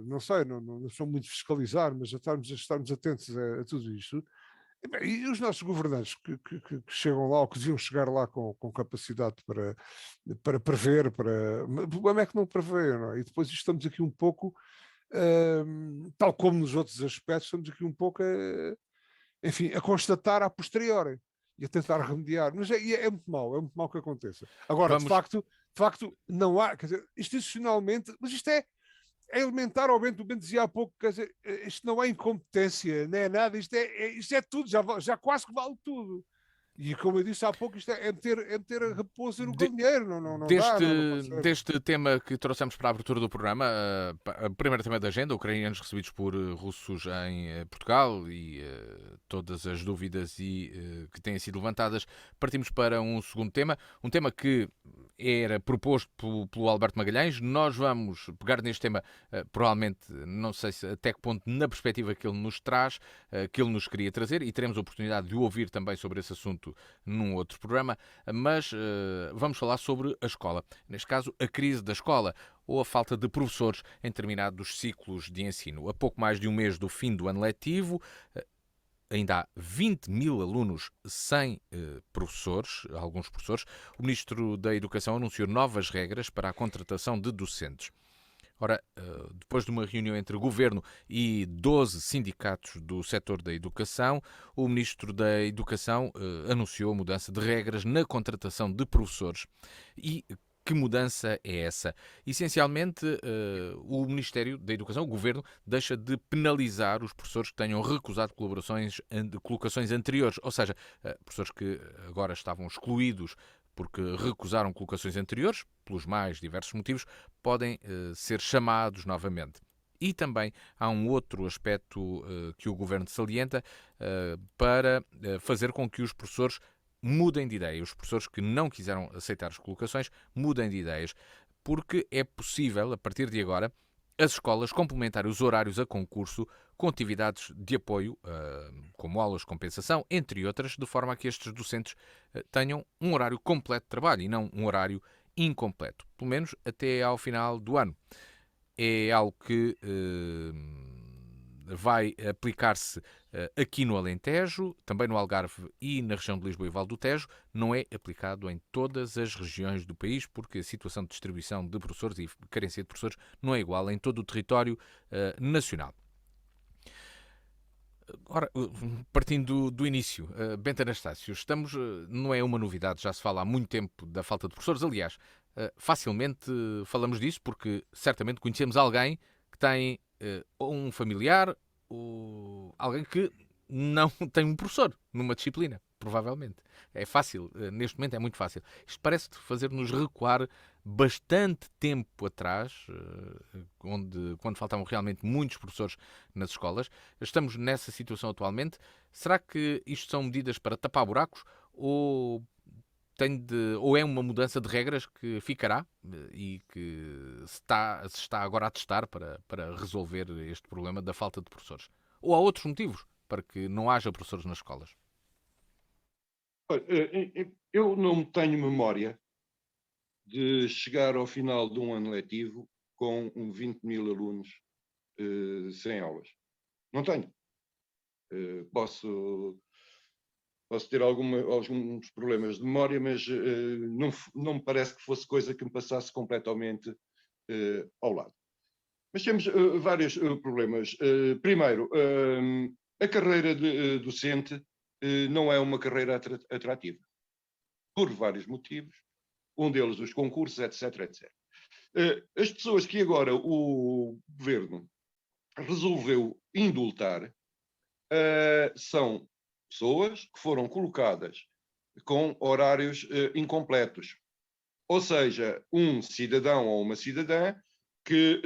[SPEAKER 4] não sei, não sou muito fiscalizar, mas estarmos atentos a tudo isto. E os nossos governantes que chegam lá, ou que deviam chegar lá com capacidade para prever, o problema é que não prevê, não é? E depois estamos aqui um pouco, tal como nos outros aspectos, estamos aqui um pouco, enfim, a constatar a posteriori e a tentar remediar. Mas é muito mau que aconteça. Agora, de facto, não há, quer dizer, institucionalmente, mas isto é elementar. O Bento dizia há pouco, quer dizer, isto não é incompetência, não é nada, isto é tudo, já quase que vale tudo. E como eu disse há pouco, isto é meter a raposa no galinheiro, não dá.
[SPEAKER 2] Deste tema que trouxemos para a abertura do programa, o primeiro tema da agenda, ucranianos recebidos por russos em Portugal e todas as dúvidas que têm sido levantadas, partimos para um segundo tema, um tema que era proposto pelo Alberto Magalhães. Nós vamos pegar neste tema, provavelmente, não sei se até que ponto, na perspectiva que ele nos traz, que ele nos queria trazer, e teremos a oportunidade de o ouvir também sobre esse assunto num outro programa, mas vamos falar sobre a escola. Neste caso, a crise da escola ou a falta de professores em determinados ciclos de ensino. A pouco mais de um mês do fim do ano letivo, ainda há 20 mil alunos sem professores, alguns professores. O Ministro da Educação anunciou novas regras para a contratação de docentes. Ora, depois de uma reunião entre o Governo e 12 sindicatos do setor da educação, o Ministro da Educação anunciou a mudança de regras na contratação de professores. E que mudança é essa? Essencialmente, o Ministério da Educação, o Governo, deixa de penalizar os professores que tenham recusado colocações anteriores, ou seja, professores que agora estavam excluídos porque recusaram colocações anteriores, pelos mais diversos motivos, podem ser chamados novamente. E também há um outro aspecto que o Governo salienta para fazer com que os professores mudem de ideia. Os professores que não quiseram aceitar as colocações mudem de ideias, porque é possível, a partir de agora, as escolas complementarem os horários a concurso com atividades de apoio, como aulas de compensação, entre outras, de forma a que estes docentes tenham um horário completo de trabalho e não um horário incompleto, pelo menos até ao final do ano. É algo que vai aplicar-se aqui no Alentejo, também no Algarve e na região de Lisboa e Val do Tejo. Não é aplicado em todas as regiões do país, porque a situação de distribuição de professores e carência de professores não é igual em todo o território nacional. Ora, partindo do início, Bento Anastácio, não é uma novidade, já se fala há muito tempo da falta de professores. Aliás, facilmente falamos disso porque certamente conhecemos alguém que tem um familiar ou alguém que não tem um professor numa disciplina, provavelmente. É fácil, neste momento é muito fácil. Isto parece fazer-nos recuar bastante tempo atrás, quando faltavam realmente muitos professores nas escolas. Estamos nessa situação atualmente. Será que isto são medidas para tapar buracos ou é uma mudança de regras que ficará e que se está agora a testar para resolver este problema da falta de professores? Ou há outros motivos para que não haja professores nas escolas?
[SPEAKER 3] Eu não tenho memória de chegar ao final de um ano letivo com 20 mil alunos sem aulas. Não tenho. Posso ter alguns problemas de memória, mas não me parece que fosse coisa que me passasse completamente ao lado. Mas temos vários problemas. Primeiro, a carreira de docente não é uma carreira atrativa, por vários motivos. Um deles, os concursos, etc, etc. As pessoas que agora o Governo resolveu indultar são pessoas que foram colocadas com horários incompletos. Ou seja, um cidadão ou uma cidadã que,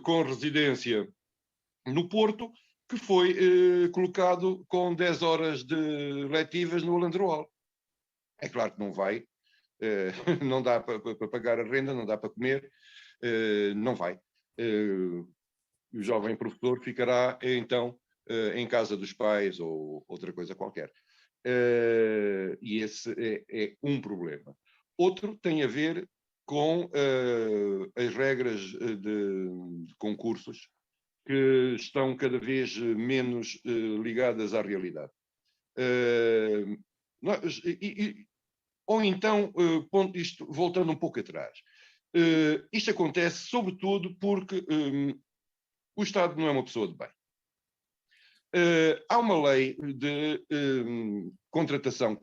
[SPEAKER 3] com residência no Porto, que foi colocado com 10 horas de letivas no Alandroal. É claro que não vai, não dá para pagar a renda, não dá para comer, não vai. O jovem professor ficará, então, em casa dos pais ou outra coisa qualquer. E esse é um problema. Outro tem a ver com as regras de concursos que estão cada vez menos ligadas à realidade. Ou então, isto, voltando um pouco atrás, isto acontece sobretudo porque o Estado não é uma pessoa de bem. Há uma lei de contratação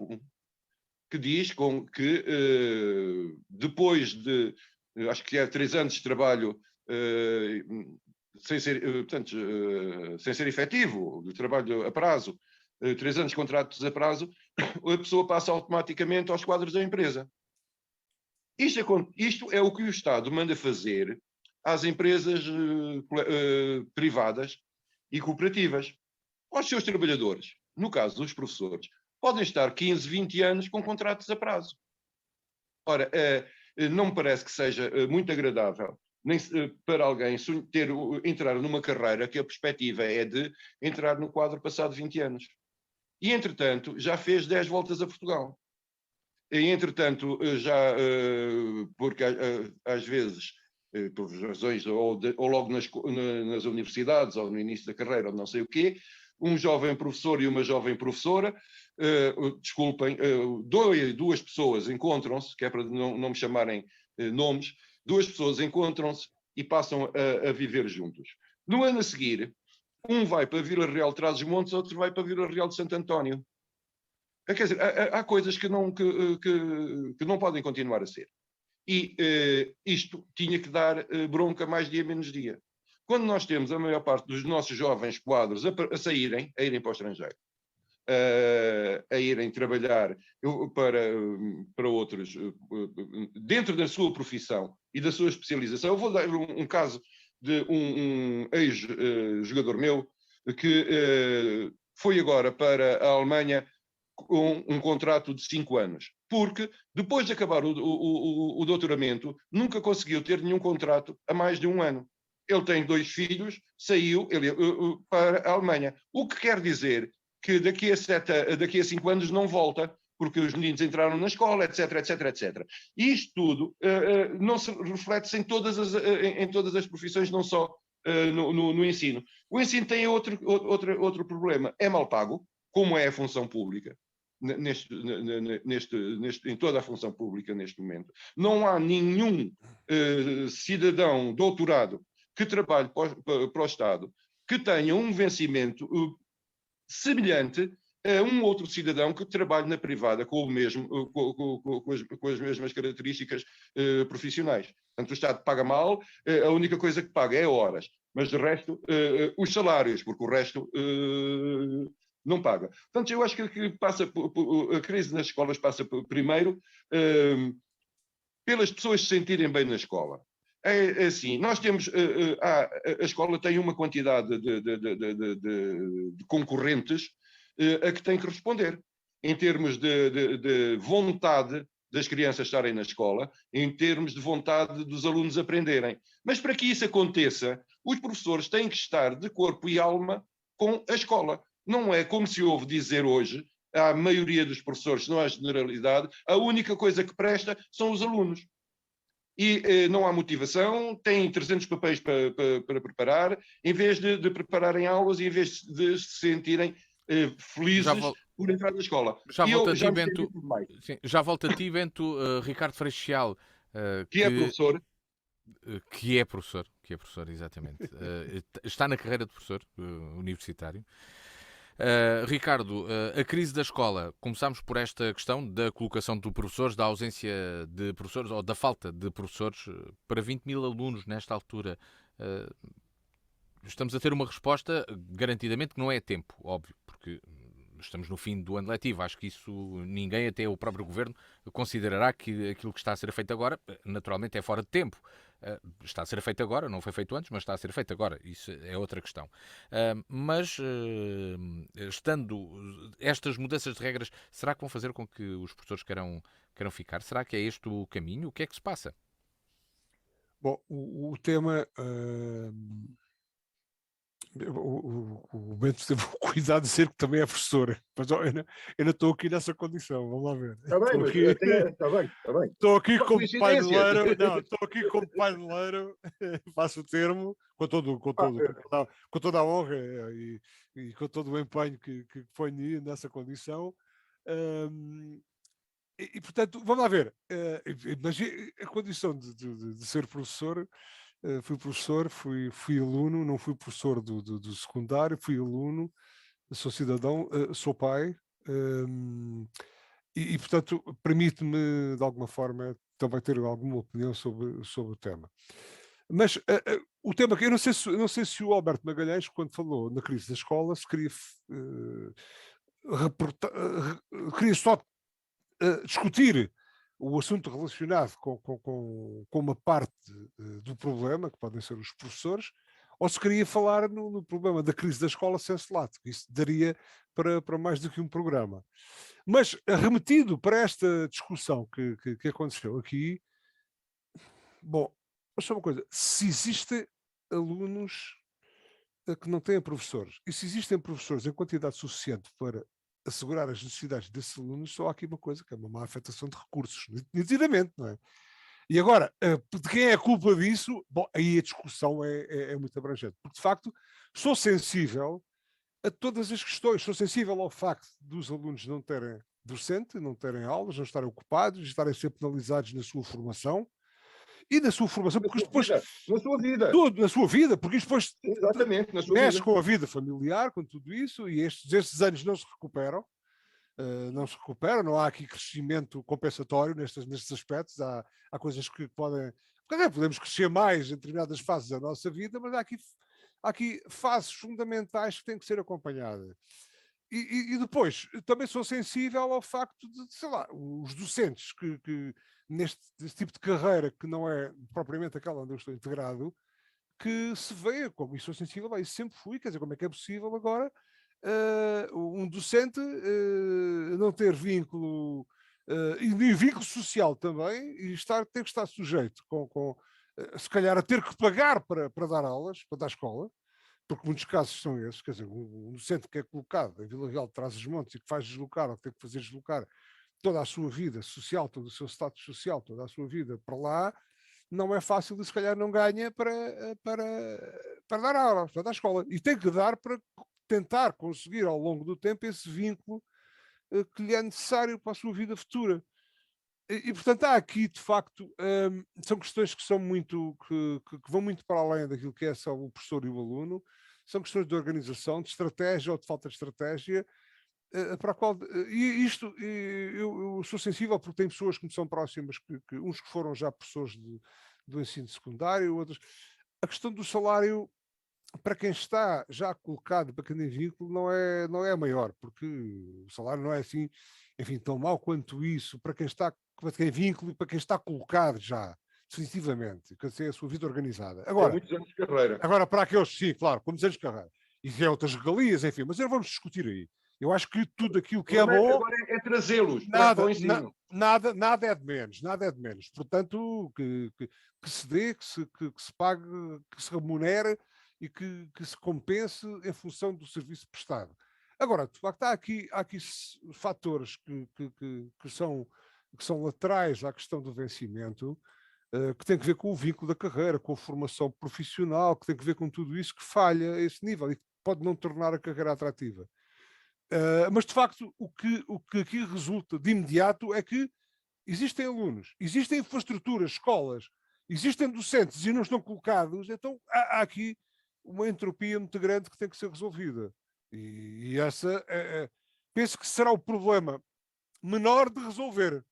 [SPEAKER 3] que diz que depois de, acho que 3 anos de trabalho sem ser efetivo, de trabalho a prazo, 3 anos de contratos a prazo, a pessoa passa automaticamente aos quadros da empresa. Isto é o que o Estado manda fazer às empresas privadas e cooperativas, aos seus trabalhadores. No caso dos professores, podem estar 15, 20 anos com contratos a prazo. Ora, não me parece que seja muito agradável nem para alguém entrar numa carreira que a perspectiva é de entrar no quadro passado 20 anos. E, entretanto, já fez 10 voltas a Portugal. E, entretanto, porque às vezes, por razões, ou logo nas universidades, ou no início da carreira, ou não sei o quê, um jovem professor e uma jovem professora, duas pessoas encontram-se, que é para não me chamarem nomes, duas pessoas encontram-se e passam a viver juntos. No ano a seguir, um vai para Vila Real de Trás-os-Montes, outro vai para Vila Real de Santo António. Quer dizer, há coisas que não podem continuar a ser. E isto tinha que dar bronca mais dia menos dia. Quando nós temos a maior parte dos nossos jovens quadros a irem para o estrangeiro, a irem trabalhar para outros, dentro da sua profissão e da sua especialização. Eu vou dar um caso de um ex-jogador meu que foi agora para a Alemanha com um contrato de 5 anos, porque depois de acabar o doutoramento nunca conseguiu ter nenhum contrato a mais de 1 ano. Ele tem 2 filhos, saiu para a Alemanha. O que quer dizer que daqui a 5 anos não volta, porque os meninos entraram na escola, etc, etc, etc. E isto tudo não se reflete-se em todas as profissões, não só no ensino. O ensino tem outro problema. É mal pago, como é a função pública. Em toda a função pública neste momento. Não há nenhum cidadão doutorado que trabalhe para o Estado que tenha um vencimento semelhante a um outro cidadão que trabalhe na privada com as mesmas características profissionais. Portanto, o Estado paga mal, a única coisa que paga é horas, mas de resto, os salários, porque o resto não paga. Portanto, eu acho que a crise nas escolas passa primeiro pelas pessoas se sentirem bem na escola. É assim, nós temos, a escola tem uma quantidade de concorrentes a que tem que responder, em termos de vontade das crianças estarem na escola, em termos de vontade dos alunos aprenderem. Mas para que isso aconteça, os professores têm que estar de corpo e alma com a escola. Não é como se ouve dizer hoje, a maioria dos professores, se não a generalidade, a única coisa que presta são os alunos. E não há motivação, têm 300 papéis para preparar, em vez de prepararem aulas e em vez de se sentirem felizes por entrar na escola.
[SPEAKER 2] Já volto a ti, Bento. Ricardo Freixal,
[SPEAKER 3] que é professor.
[SPEAKER 2] Que é professor, exatamente. Está na carreira de professor universitário. Ricardo, a crise da escola, começámos por esta questão da colocação de professores, da ausência de professores ou da falta de professores para 20 mil alunos nesta altura. Estamos a ter uma resposta garantidamente que não é tempo, óbvio, porque estamos no fim do ano letivo. Acho que isso ninguém, até o próprio governo, considerará que aquilo que está a ser feito agora, naturalmente, é fora de tempo. Está a ser feito agora, não foi feito antes, mas está a ser feito agora. Isso é outra questão. Mas, estando estas mudanças de regras, será que vão fazer com que os professores queiram ficar? Será que é este o caminho? O que é que se passa?
[SPEAKER 4] Bom, o tema... O Bento teve o cuidado de dizer que também é professor, mas eu ainda estou aqui nessa condição, vamos lá ver.
[SPEAKER 3] Está bem.
[SPEAKER 4] Estou aqui como pai de leiro, estou aqui como pai de leiro, faço o termo, com toda a honra e com todo o empenho que ponho nessa condição. E portanto, vamos lá ver, mas a condição de ser professor... Fui professor, fui aluno, não fui professor do secundário, fui aluno, sou cidadão, sou pai, e portanto permite-me de alguma forma também ter alguma opinião sobre o tema. Mas o tema que eu não sei se o Alberto Magalhães, quando falou na crise da escola, se queria queria só discutir o assunto relacionado com uma parte do problema, que podem ser os professores, ou se queria falar no problema da crise da escola senso lato, que isso daria para mais do que um programa. Mas, remetido para esta discussão que aconteceu aqui, bom, só uma coisa, se existem alunos que não têm professores, e se existem professores em quantidade suficiente para assegurar as necessidades desses alunos, só há aqui uma coisa, que é uma má afetação de recursos, nitidamente, não é? E agora, de quem é a culpa disso? Bom, aí a discussão é muito abrangente, porque de facto sou sensível a todas as questões, sou sensível ao facto dos alunos não terem docente, não terem aulas, não estarem ocupados, estarem sempre penalizados na sua formação, e na sua formação, porque isto depois...
[SPEAKER 3] Na sua vida.
[SPEAKER 4] Tudo, na sua vida, porque isto depois...
[SPEAKER 3] Exatamente, na sua
[SPEAKER 4] mexe
[SPEAKER 3] vida.
[SPEAKER 4] com a vida familiar, com tudo isso, e estes anos não se recuperam. Não há aqui crescimento compensatório nestes aspectos, há coisas que podemos crescer mais em determinadas fases da nossa vida, mas há aqui fases fundamentais que têm que ser acompanhadas. E depois, também sou sensível ao facto de, sei lá, os docentes que neste tipo de carreira, que não é propriamente aquela onde eu estou integrado, que se vê, como isso sou sensível, isso sempre fui, quer dizer, como é que é possível agora um docente não ter vínculo e vínculo social também, e ter que estar sujeito se calhar a ter que pagar para dar aulas, para dar escola, porque muitos casos são esses, quer dizer, um docente que é colocado em Vila Real de Trás-os-Montes e que faz deslocar, ou que tem que fazer deslocar toda a sua vida social, todo o seu status social, toda a sua vida para lá, não é fácil e se calhar não ganha para dar aulas, para dar escola. E tem que dar para tentar conseguir ao longo do tempo esse vínculo que lhe é necessário para a sua vida futura. Portanto, há aqui, de facto, são questões que são que vão muito para além daquilo que é só o professor e o aluno, são questões de organização, de estratégia ou de falta de estratégia, para a qual, eu sou sensível porque tem pessoas que me são próximas, uns que foram já professores do ensino secundário, outros. A questão do salário, para quem está já colocado, para quem tem vínculo, não é maior, porque o salário não é assim, enfim, tão mau quanto isso, para quem tem vínculo e para quem está colocado já, definitivamente, quer dizer, a sua vida organizada. Agora,
[SPEAKER 3] muitos anos de carreira.
[SPEAKER 4] Agora, para aqueles, sim, claro, com muitos anos de carreira, e tem outras regalias, enfim, mas vamos discutir aí. Eu acho que tudo aquilo que é bom...
[SPEAKER 3] Agora é trazê-los
[SPEAKER 4] nada,
[SPEAKER 3] para o ensino.
[SPEAKER 4] Nada é de menos. Portanto, que se dê, que se pague, que se remunere e que se compense em função do serviço prestado. Agora, de facto, há aqui fatores que são laterais à questão do vencimento, que tem que ver com o vínculo da carreira, com a formação profissional, que tem que ver com tudo isso que falha a esse nível e que pode não tornar a carreira atrativa. Mas, de facto, o que aqui resulta de imediato é que existem alunos, existem infraestruturas, escolas, existem docentes e não estão colocados, então há aqui uma entropia muito grande que tem que ser resolvida. E essa, penso que será o problema menor de resolver,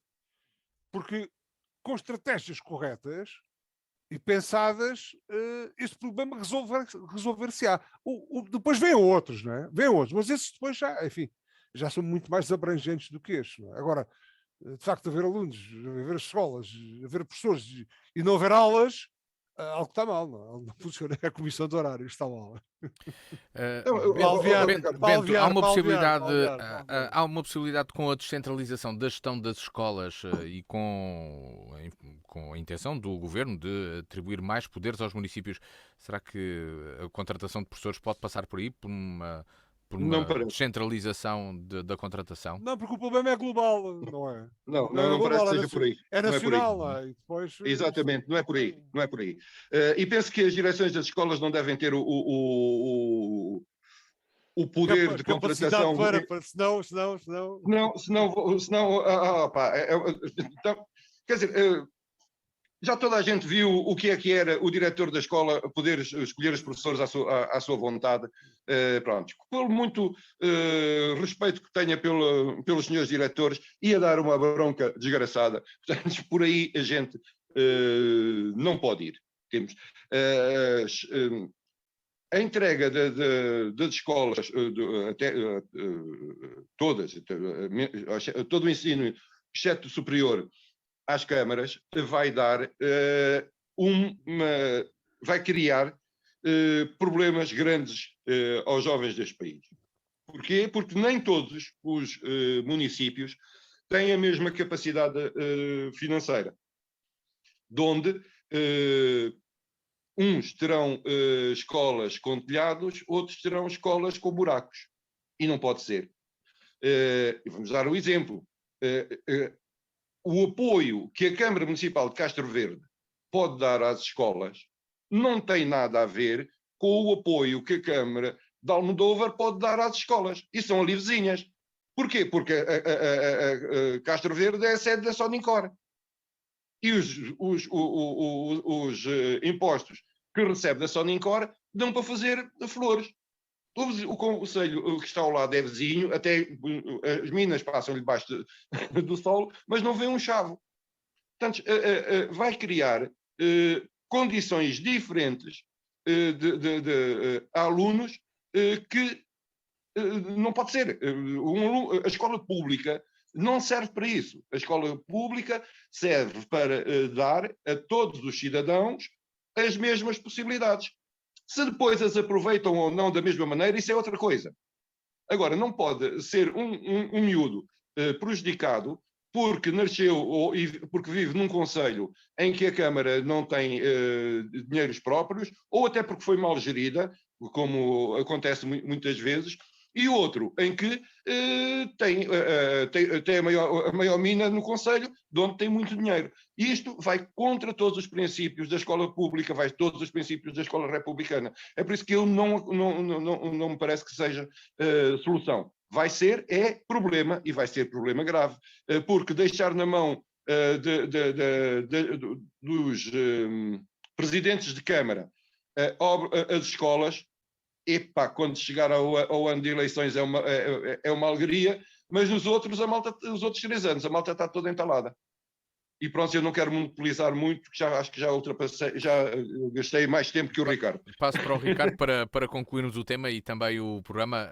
[SPEAKER 4] porque com estratégias corretas e pensadas, este problema resolver-se-á. Depois vêm outros, não é? Vêm outros, mas esses depois já são muito mais abrangentes do que estes. Não é? Agora, de facto, haver alunos, haver escolas, haver professores e não haver aulas, algo está mal, não funciona. A comissão de horários está mal.
[SPEAKER 2] Bento, há uma possibilidade com a descentralização da gestão das escolas e com a intenção do governo de atribuir mais poderes aos municípios. Será que a contratação de professores pode passar por aí, por uma descentralização da contratação?
[SPEAKER 4] Não, porque o problema é global, não é?
[SPEAKER 3] Não parece que seja por aí.
[SPEAKER 4] É nacional,
[SPEAKER 3] não é por aí.
[SPEAKER 4] E depois...
[SPEAKER 3] Exatamente, não é por aí. E penso que as direções das escolas não devem ter o poder de contratação. Quer dizer, já toda a gente viu o que era o diretor da escola poder escolher os professores à sua vontade. Pronto, por muito respeito que tenha pelos senhores diretores, ia dar uma bronca desgraçada. Portanto, por aí a gente não pode ir. A entrega das escolas, todas, todo o ensino, exceto superior, às câmaras, vai dar vai criar problemas grandes aos jovens deste país. Porquê? Porque nem todos os municípios têm a mesma capacidade financeira, de onde uns terão escolas com telhados, outros terão escolas com buracos. E não pode ser. Vamos dar um exemplo. O apoio que a Câmara Municipal de Castro Verde pode dar às escolas não tem nada a ver com o apoio que a Câmara de Almodóvar pode dar às escolas. E são ali vizinhas. Porquê? Porque a Castro Verde é a sede da Sonincor. E os impostos que recebe da Sonincor dão para fazer flores. O concelho que está ao lado é vizinho, até as minas passam-lhe debaixo do solo, mas não vê um chavo. Portanto, vai criar condições diferentes de alunos que não pode ser. A escola pública não serve para isso. A escola pública serve para dar a todos os cidadãos as mesmas possibilidades. Se depois as aproveitam ou não da mesma maneira, isso é outra coisa. Agora, não pode ser um miúdo prejudicado porque nasceu ou porque vive num concelho em que a Câmara não tem dinheiros próprios, ou até porque foi mal gerida, como acontece muitas vezes, e outro em que tem a maior mina no concelho, de onde tem muito dinheiro. E isto vai contra todos os princípios da escola pública, vai todos os princípios da escola republicana. É por isso que eu não me parece que seja solução. Vai ser problema, e vai ser problema grave, porque deixar na mão dos presidentes de Câmara as escolas, quando chegar ao ano de eleições é uma alegria, mas os outros 3 anos, a malta está toda entalada. E pronto, eu não quero monopolizar muito, porque acho que já ultrapassei, já gastei mais tempo que o Ricardo.
[SPEAKER 2] Passo para o Ricardo para concluirmos o tema e também o programa.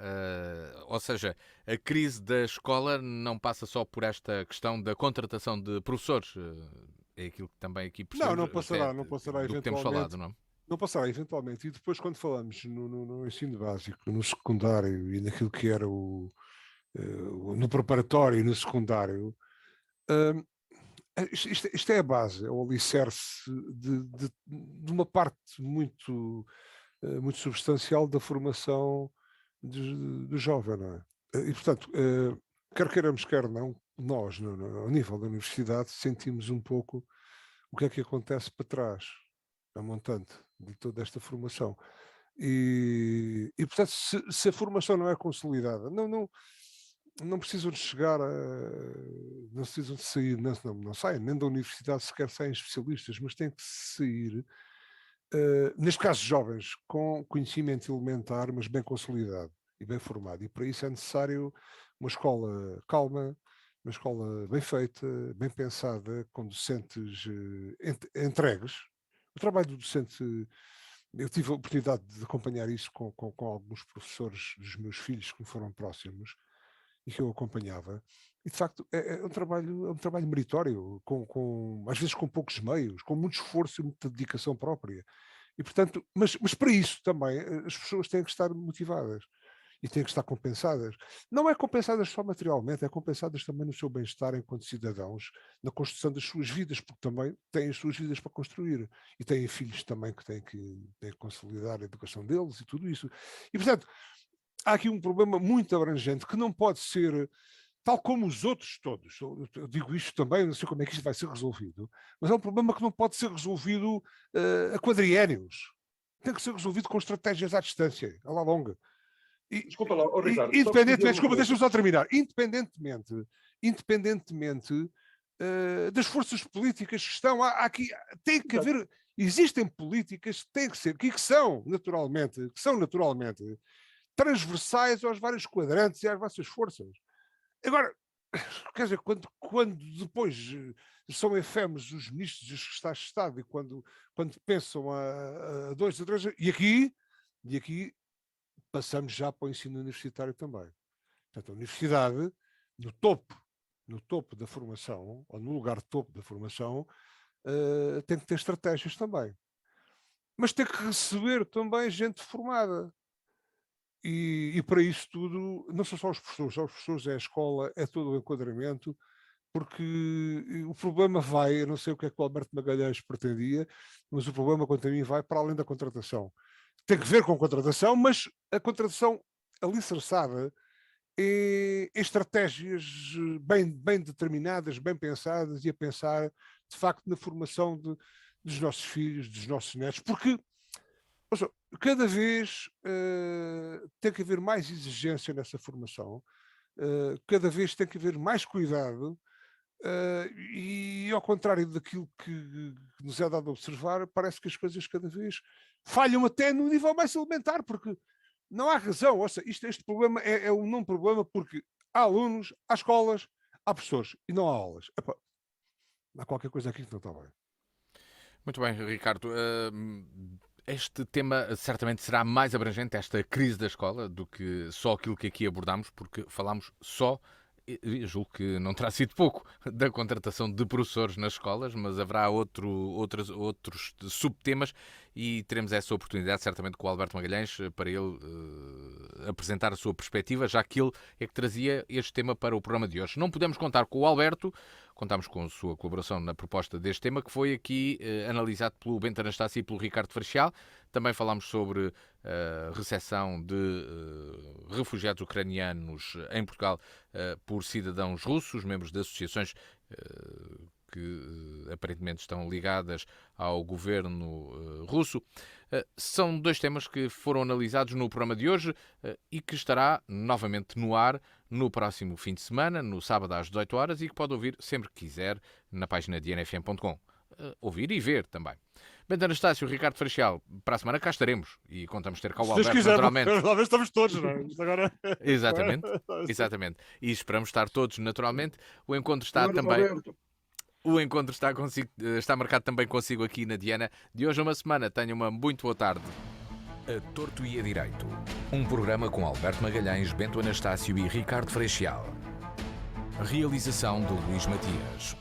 [SPEAKER 2] Ou seja, a crise da escola não passa só por esta questão da contratação de professores. É aquilo que também aqui percebemos.
[SPEAKER 4] Não passará
[SPEAKER 2] do
[SPEAKER 4] eventualmente.
[SPEAKER 2] Que temos falado, não é?
[SPEAKER 4] Não passará, eventualmente. E depois, quando falamos no ensino básico, no secundário e naquilo que era no preparatório e no secundário, isto é a base, é o alicerce de uma parte muito substancial da formação do jovem, não é? E, portanto, quer queiramos, quer não, nós, ao nível da universidade, sentimos um pouco o que é que acontece para trás, a montante de toda esta formação. E portanto, se a formação não é consolidada, não precisam de chegar não precisam de sair, não saem nem da universidade, sequer saem especialistas, mas têm que sair, neste caso jovens, com conhecimento elementar, mas bem consolidado e bem formado. E para isso é necessário uma escola calma, uma escola bem feita, bem pensada, com docentes entregues. O trabalho do docente, eu tive a oportunidade de acompanhar isso com alguns professores dos meus filhos que me foram próximos e que eu acompanhava, e de facto é um trabalho meritório, às vezes com poucos meios, com muito esforço e muita dedicação própria. E portanto, mas para isso também as pessoas têm que estar motivadas e têm que estar compensadas. Não é compensadas só materialmente, é compensadas também no seu bem-estar enquanto cidadãos, na construção das suas vidas, porque também têm as suas vidas para construir e têm filhos também que têm que consolidar a educação deles e tudo isso. E portanto, há aqui um problema muito abrangente que não pode ser, tal como os outros todos, eu digo isto também, não sei como é que isto vai ser resolvido, mas é um problema que não pode ser resolvido a quadriénios. Tem que ser resolvido com estratégias à distância, à la longa.
[SPEAKER 3] Desculpa lá, Ricardo.
[SPEAKER 4] Independentemente, desculpa, deixa-me só terminar. Independentemente das forças políticas que estão aqui, tem que haver, existem políticas, têm que ser, que são naturalmente transversais aos vários quadrantes e às vossas forças. Agora, quer dizer, quando depois são efêmeros os ministros e os secretários de Estado e quando pensam a 2 a 3, e aqui E aqui passamos já para o ensino universitário também. Portanto, a universidade, no topo da formação, ou no lugar de topo da formação, tem que ter estratégias também. Mas tem que receber também gente formada. E para isso tudo, não são só os professores, é a escola, é todo o enquadramento, porque o problema vai, eu não sei o que é que o Alberto Magalhães pretendia, mas o problema, quanto a mim, vai para além da contratação. Tem que ver com a contratação, mas a contratação alicerçada em estratégias bem determinadas, bem pensadas, e a pensar, de facto, na formação dos nossos filhos, dos nossos netos, porque cada vez tem que haver mais exigência nessa formação, cada vez tem que haver mais cuidado, e ao contrário daquilo que nos é dado a observar, parece que as coisas cada vez falham até no nível mais elementar, porque não há razão. Ouça, este problema é um não problema, porque há alunos, há escolas, há professores e não há aulas. Epá, há qualquer coisa aqui que não está bem.
[SPEAKER 2] Muito bem, Ricardo. Este tema certamente será mais abrangente, esta crise da escola, do que só aquilo que aqui abordámos, porque falámos só, julgo que não terá sido pouco, da contratação de professores nas escolas, mas haverá outros subtemas e teremos essa oportunidade certamente com o Alberto Magalhães para ele apresentar a sua perspectiva, já que ele é que trazia este tema para o programa de hoje. Não podemos contar com o Alberto, contámos com a sua colaboração na proposta deste tema, que foi aqui analisado pelo Bento Anastácio e pelo Ricardo Freixal. Também falámos sobre a recepção de refugiados ucranianos em Portugal por cidadãos russos, membros de associações que aparentemente estão ligadas ao governo russo. São dois temas que foram analisados no programa de hoje e que estará novamente no ar no próximo fim de semana, no sábado às 18 horas, e que pode ouvir sempre que quiser na página de nfm.com. Ouvir e ver também. Bento Anastácio, Ricardo Freixal, para a semana cá estaremos e contamos ter cá o Alberto, naturalmente.
[SPEAKER 4] Talvez estamos todos, não é? Agora...
[SPEAKER 2] Exatamente. E esperamos estar todos, naturalmente. O encontro está também... O encontro está marcado também consigo aqui na Diana. De hoje a uma semana, tenha uma muito boa tarde.
[SPEAKER 1] A Torto e a Direito. Um programa com Alberto Magalhães, Bento Anastácio e Ricardo Freixal. Realização de Luís Matias.